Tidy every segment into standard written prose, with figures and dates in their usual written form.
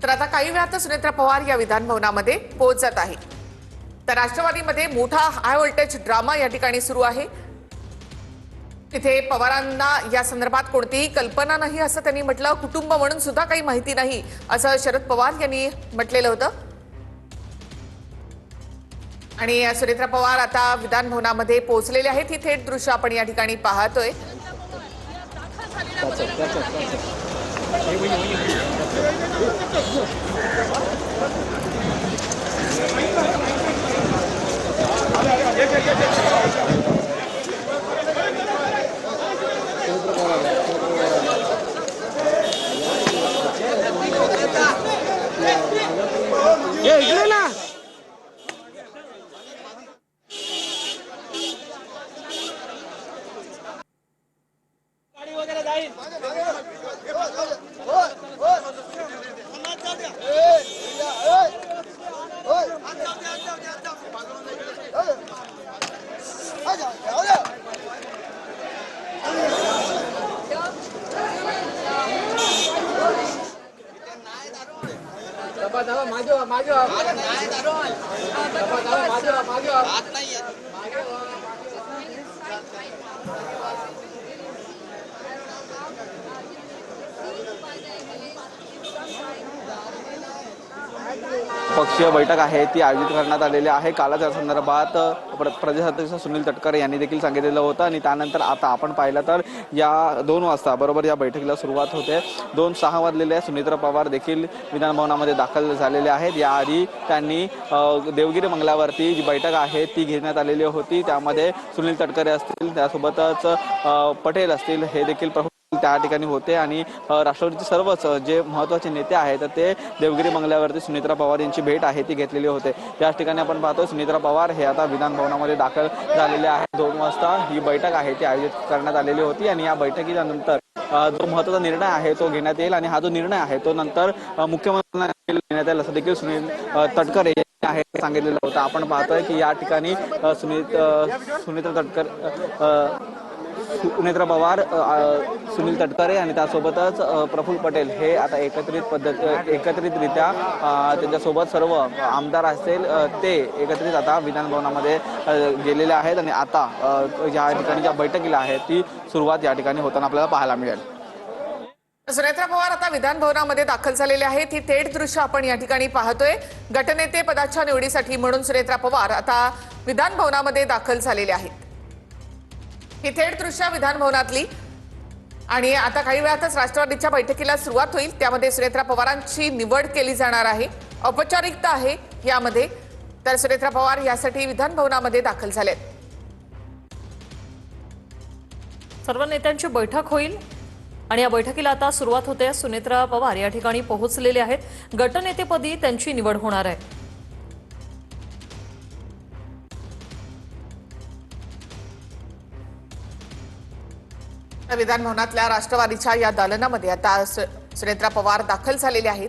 तर आता काही वेळात सुनेत्रा पवार या विधान भवनामध्ये पोहोचत आहे। तर राष्ट्रवादीमध्ये मोठा हाय व्होल्टेज ड्रामा या ठिकाणी सुरू आहे। तिथे पवारांना या संदर्भात कोणतीही कल्पना नाही असं त्यांनी म्हटलं। कुटुंब म्हणून सुद्धा काही माहिती नाही असं शरद पवार यांनी म्हटलेलं होतं। आणि सुनेत्रा पवार आता विधान भवनामध्ये पोहोचलेले आहेत। ही थेट दृश्य आपण या ठिकाणी पाहतोय। पक्षीय बैठक आहे ती आयोजित करण्यात आलेली आहे। कालच या संदर्भात प्रदेशाध्यक्ष सुनील तटकरे यांनी देखील सांगितलेलं होतं आणि त्यानंतर आता आपण पाहिलं तर या 2 वाजता बरोबर या बैठकीला सुरुवात होते। 2:06 वाजलेले सुनेत्रा पवार देखील विधान भवनामध्ये दाखल झालेले आहेत। याआधी त्यांनी देवगिरी बंगल्यावरती जी बैठक आहे ती घेण्यात आलेली होती। त्यामध्ये सुनील तटकरे असतील, त्यासोबतच पटेल असतील, हे देखील त्या ठिकाणी होते आणि राष्ट्रवादीचे सर्वच जे महत्त्वाचे नेते आहेत ते देवगिरी बंगल्यावरती सुनेत्रा पवार यांची भेट आहे ती घेतलेली होते। त्याच ठिकाणी आपण पाहतो सुनेत्रा पवार हे आता विधान भवनामध्ये दाखल झालेले आहेत। 2 वाजता ही बैठक आहे ती आयोजित करण्यात आलेली होती आणि या बैठकीच्या नंतर जो महत्त्वाचा निर्णय आहे तो घेण्यात येईल आणि हा जो निर्णय आहे तो नंतर मुख्यमंत्र्यांना घेण्यात येईल असं देखील सुनील तटकरे आहे सांगितलेलं होतं। आपण पाहतोय की या ठिकाणी सुनेत्रा पवार, सुनील तटकरे आणि त्यासोबतच प्रफुल्ल पटेल हे आता एकत्रितरित्या त्यांच्यासोबत सर्व आमदार असतील ते एकत्रित आता विधान भवनामध्ये गेलेले आहेत आणि आता या ठिकाणी ज्या बैठकीला आहे ती सुरुवात या ठिकाणी होताना आपल्याला पाहायला मिळेल। सुनेत्रा पवार आता विधान भवनामध्ये दाखल झालेले आहेत। ही थेट दृश्य आपण या ठिकाणी पाहतोय। गटनेते पदाच्या निवडीसाठी म्हणून सुनेत्रा पवार आता विधान भवनामध्ये दाखल झालेले आहेत। ही थेट दृश्य विधान भवनातली आणि आता काही वेळातच राष्ट्रवादीच्या बैठकीला सुरुवात होईल। त्यामध्ये सुनेत्रा पवारांची निवड केली जाणार आहे। औपचारिकता आहे यामध्ये। तर सुनेत्रा पवार यासाठी विधान भवनामध्ये दाखल झालेत। सर्व नेत्यांची बैठक होईल आणि या बैठकीला आता सुरुवात होते। सुनेत्रा पवार या ठिकाणी पोहोचलेले आहेत। गटनेतेपदी त्यांची निवड होणार आहे। विधान भवनातल्या राष्ट्रवादीच्या या दालनामध्ये आता सुनेत्रा पवार दाखल झालेले आहेत।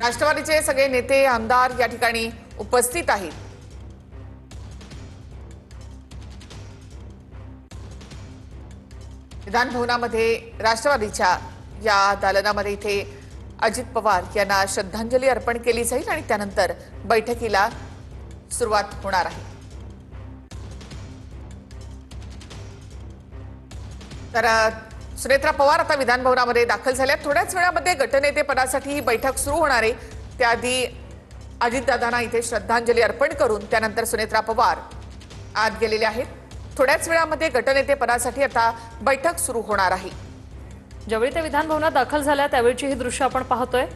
राष्ट्रवादीचे सगळे नेते आमदार या ठिकाणी उपस्थित आहेत। विधान भवनामध्ये राष्ट्रवादीच्या या दालनामध्ये इथे अजित पवार यांना श्रद्धांजली अर्पण केली जाईल आणि त्यानंतर बैठकीला सुरुवात होणार आहे। तर सुनेत्रा पवार आता विधान भवनामध्ये दाखल झाल्या। थोड्याच वेळामध्ये गटनेते पदासाठी ही बैठक सुरू होणार आहे। त्याआधी अजितदादांना इथे श्रद्धांजली अर्पण करून त्यानंतर सुनेत्रा पवार आत गेलेले आहेत। थोड्याच वेळामध्ये गटनेते पदासाठी आता बैठक सुरू होणार आहे। ज्यावेळी ते विधान भवनात दाखल झाल्या त्यावेळची ही दृश्य आपण पाहतोय।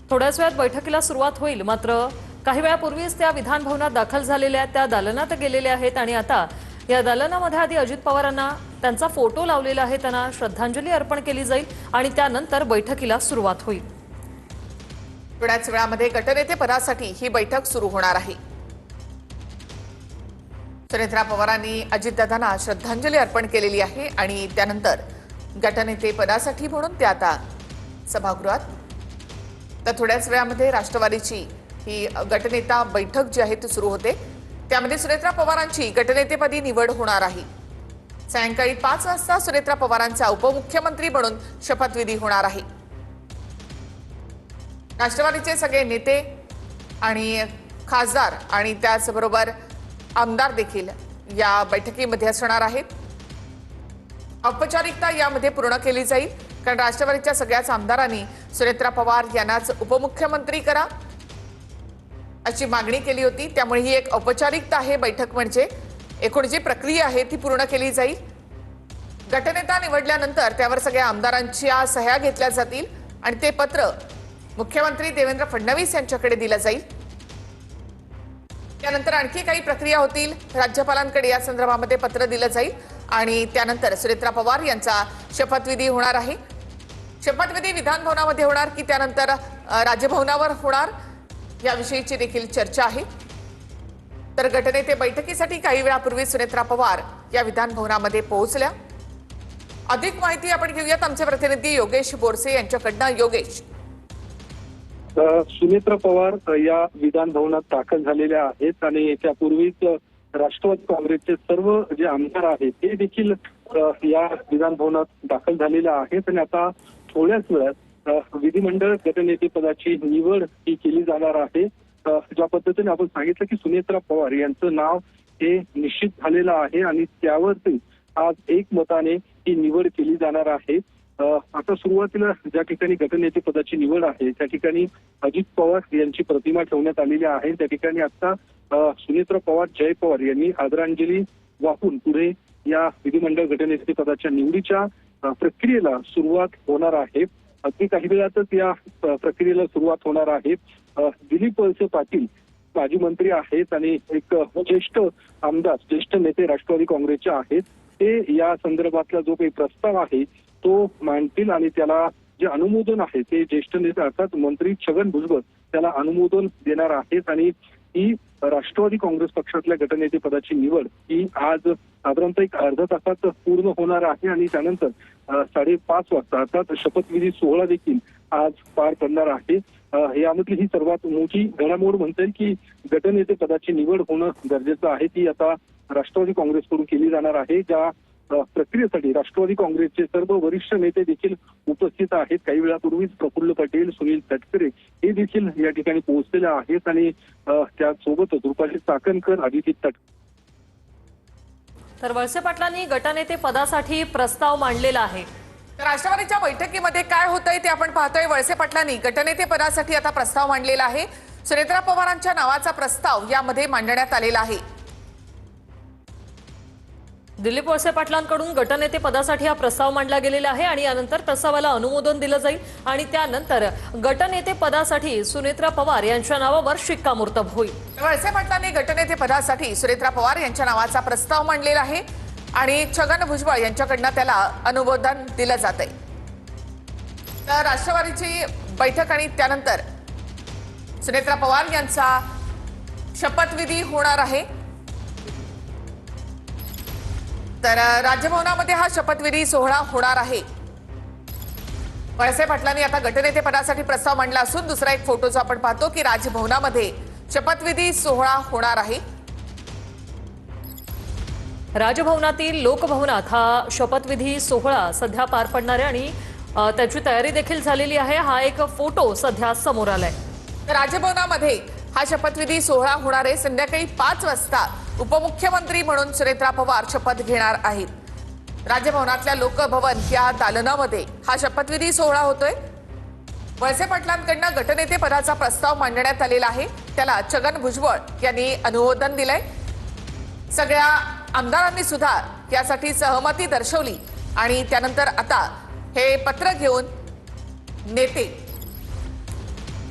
थोड्याच वेळात बैठकीला सुरुवात होईल। मात्र काही वेळापूर्वीच त्या विधान भवनात दाखल झालेल्या त्या दालनात गेलेल्या आहेत आणि आता या दालनामध्ये आधी अजित पवारांना त्यांचा फोटो लावलेला आहे, त्यांना श्रद्धांजली अर्पण केली जाईल आणि त्यानंतर बैठकीला सुरुवात होईल। थोड्याच वेळामध्ये गटनेते पदासाठी ही बैठक सुरू होणार आहे। सुनेत्रा पवारांनी अजितदादांना श्रद्धांजली अर्पण केलेली आहे आणि त्यानंतर गटनेते पदासाठी म्हणून ते आता सभागृहात। तर थोड्याच वेळामध्ये राष्ट्रवादीची ही गटनेता बैठक जी आहे ती सुरू होते। त्यामध्ये सुनेत्रा पवारांची गटनेतेपदी निवड होणार आहे। सायंकाळी 5 वाजता सुनेत्रा पवारांचा उपमुख्यमंत्री म्हणून शपथविधी होणार आहे। राष्ट्रवादीचे सगळे नेते आणि खासदार आणि त्याचबरोबर आमदार देखील या बैठकीमध्ये असणार आहेत। औपचारिकता यामध्ये पूर्ण केली जाईल, कारण राष्ट्रवादीच्या सगळ्याच आमदारांनी सुनेत्रा पवार यांनाच उपमुख्यमंत्री करा अशी मागणी केली होती। त्यामुळे ही एक औपचारिकता आहे। बैठक म्हणजे एकूण जी प्रक्रिया आहे ती पूर्ण केली जाईल। गटनेता निवडल्यानंतर त्यावर सगळ्या आमदारांच्या सह्या घेतल्या जातील आणि ते पत्र मुख्यमंत्री देवेंद्र फडणवीस यांच्याकडे दिलं जाईल। त्यानंतर आणखी काही प्रक्रिया होतील, राज्यपालांकडे या संदर्भामध्ये पत्र दिलं जाईल आणि त्यानंतर सुनेत्रा पवार यांचा शपथविधी होणार आहे। शपथविधी विधान भवनामध्ये होणार की त्यानंतर राजभवनावर होणार याविषयीची देखील चर्चा आहे। तर गटनेते बैठकीसाठी काही वेळापूर्वी सुनेत्रा पवार या विधान भवनामध्ये पोहोचल्या। अधिक माहिती आपण घेऊयात आमचे प्रतिनिधी योगेश बोरसे यांच्याकडनं। योगेश, सुनेत्रा पवार या विधान भवनात दाखल झालेल्या आहेत आणि त्यापूर्वीच राष्ट्रवादी काँग्रेसचे सर्व जे आमदार आहेत ते देखील या विधान भवनात दाखल झालेले आहेत आणि आता थोड्याच वेळात विधिमंडळ गटनेते पदाची निवड ही केली जाणार आहे। ज्या पद्धतीने आपण सांगितलं की सुनेत्रा पवार यांचं नाव हे निश्चित झालेलं आहे आणि त्यावरती आज एकमताने ही निवड केली जाणार आहे। आता सुरुवातीला ज्या ठिकाणी गटनेते पदाची निवड आहे त्या ठिकाणी अजित पवार यांची प्रतिमा ठेवण्यात आलेली आहे। त्या ठिकाणी आता सुनेत्रा पवार, जय पवार यांनी आदरांजली वाहून पुढे या विधिमंडळ गटनेते पदाच्या निवडीच्या प्रक्रियेला सुरुवात होणार आहे। अगदी काही वेळातच या प्रक्रियेला सुरुवात होणार आहे। दिलीप वळसे पाटील माजी मंत्री आहेत आणि एक ज्येष्ठ आमदार, ज्येष्ठ नेते राष्ट्रवादी काँग्रेसचे आहेत, ते या संदर्भातला जो काही प्रस्ताव आहे तो मांडतील आणि त्याला जे अनुमोदन आहे ते ज्येष्ठ नेते अर्थात मंत्री छगन भुजबळ त्याला अनुमोदन देणार आहेत आणि ही राष्ट्रवादी काँग्रेस पक्षातल्या गटनेते पदाची निवड ही आज साधारणतः एक अर्ध्या तासात पूर्ण होणार आहे आणि त्यानंतर 5:30 वाजता अर्थात शपथविधी सोहळा देखील आज पार पडणार आहे। यामधली ही सर्वात मोठी घडामोड म्हणता येईल की गटनेते पदाची निवड होणं गरजेचं आहे। ती आता राष्ट्रवादी काँग्रेसकडून केली जाणार आहे। ज्या प्रक्रियेसाठी राष्ट्रवादी काँग्रेसचे सर्व वरिष्ठ नेते देखील उपस्थित आहेत। काही वेळापूर्वीच प्रफुल्ल पटेल, सुनील तटकरे हे देखील या ठिकाणी पोहोचलेले आहेत आणि त्यासोबतच रुपाली चाकणकर, आदिती तटकरे। तर वळसे पाटलांनी गटनेते पदासाठी प्रस्ताव मांडलेला आहे। तर राष्ट्रवादीच्या बैठकीमध्ये काय होतंय ते आपण पाहतोय। वळसे पाटलांनी गटनेते पदासाठी आता प्रस्ताव मांडलेला आहे। सुनेत्रा पवारांच्या नावाचा प्रस्ताव यामध्ये मांडण्यात आलेला आहे। दिलीप वळसे पाटलांकडून गटनेते पदासाठी हा प्रस्ताव मांडला गेलेला आहे आणि यानंतर प्रस्तावाला अनुमोदन दिलं जाईल आणि त्यानंतर गटनेते पदासाठी सुनेत्रा पवार यांच्या नावावर शिक्कामोर्तब होईल। वळसे पाटलांनी गटनेते पदासाठी सुनेत्रा पवार यांच्या नावाचा प्रस्ताव मांडलेला आहे आणि छगन भुजबळ यांच्याकडनं त्याला अनुमोदन दिलं जातंय। तर राष्ट्रवादीची बैठक आणि त्यानंतर सुनेत्रा पवार यांचा शपथविधी होणार आहे। तर राजभवनामध्ये हा शपथविधी सोहळा होणार आहे। वळसे पाटलांनी आता गटनेते पदासाठी प्रस्ताव मांडला असून दुसरा एक फोटो जो आपण पाहतो की राजभवनामध्ये शपथविधी सोहळा होणार आहे। राजभवनातील लोकभवनात हा शपथविधी सोहळा सध्या पार पडणार आहे आणि त्याची तयारी देखील झालेली आहे। हा एक फोटो सध्या समोर आलाय। राजभवनामध्ये हा शपथविधी सोहळा होणार आहे। संध्याकाळी 5 वाजता उपमुख्यमंत्री म्हणून सुनेत्रा पवार शपथ घेणार आहेत। राजभवनातल्या लोकभवन या दालनामध्ये हा शपथविधी सोहळा होतोय। वळसे पाटलांकडनं गटनेते पदाचा प्रस्ताव मांडण्यात आलेला आहे, त्याला छगन भुजबळ यांनी अनुमोदन दिलंय। सगळ्या आमदारांनी सुद्धा यासाठी सहमती दर्शवली आणि त्यानंतर आता हे पत्र घेऊन नेते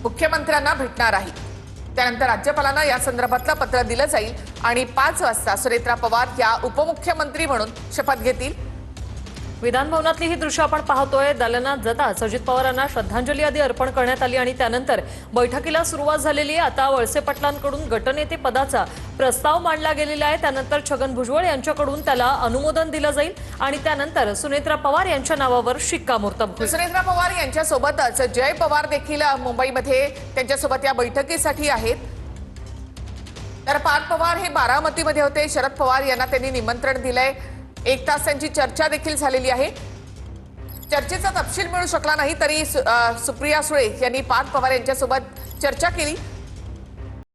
मुख्यमंत्र्यांना भेटणार आहेत। त्यानंतर राज्यपालांना या संदर्भातलं पत्र दिलं जाईल आणि 5 वाजता सुनेत्रा पवार या उपमुख्यमंत्री म्हणून शपथ घेतील। विधान भवनातली ही दृश्य आपण पाहतोय। दालनात जाताच अजित पवारांना श्रद्धांजली आदी अर्पण करण्यात आली आणि त्यानंतर बैठकीला सुरुवात झालेली आहे। आता वळसे पाटलांकडून गटनेते पदाचा प्रस्ताव मांडला गेलेला आहे। त्यानंतर छगन भुजबळ यांच्याकडून त्याला अनुमोदन दिलं जाईल आणि त्यानंतर सुनेत्रा पवार यांच्या नावावर शिक्कामोर्तब होईल। सुनेत्रा पवार यांच्यासोबतच जय पवार देखील मुंबईमध्ये त्यांच्यासोबत या बैठकीसाठी आहेत। तर पार्थ पवार हे बारामतीमध्ये होते। शरद पवार यांना त्यांनी निमंत्रण दिलंय। 1 तास त्यांची चर्चा देखील झालेली आहे। चर्चेचा तपशील मिळू शकला नाही तरी सुप्रिया सुळे यांनी पार्थ पवार यांच्यासोबत चर्चा केली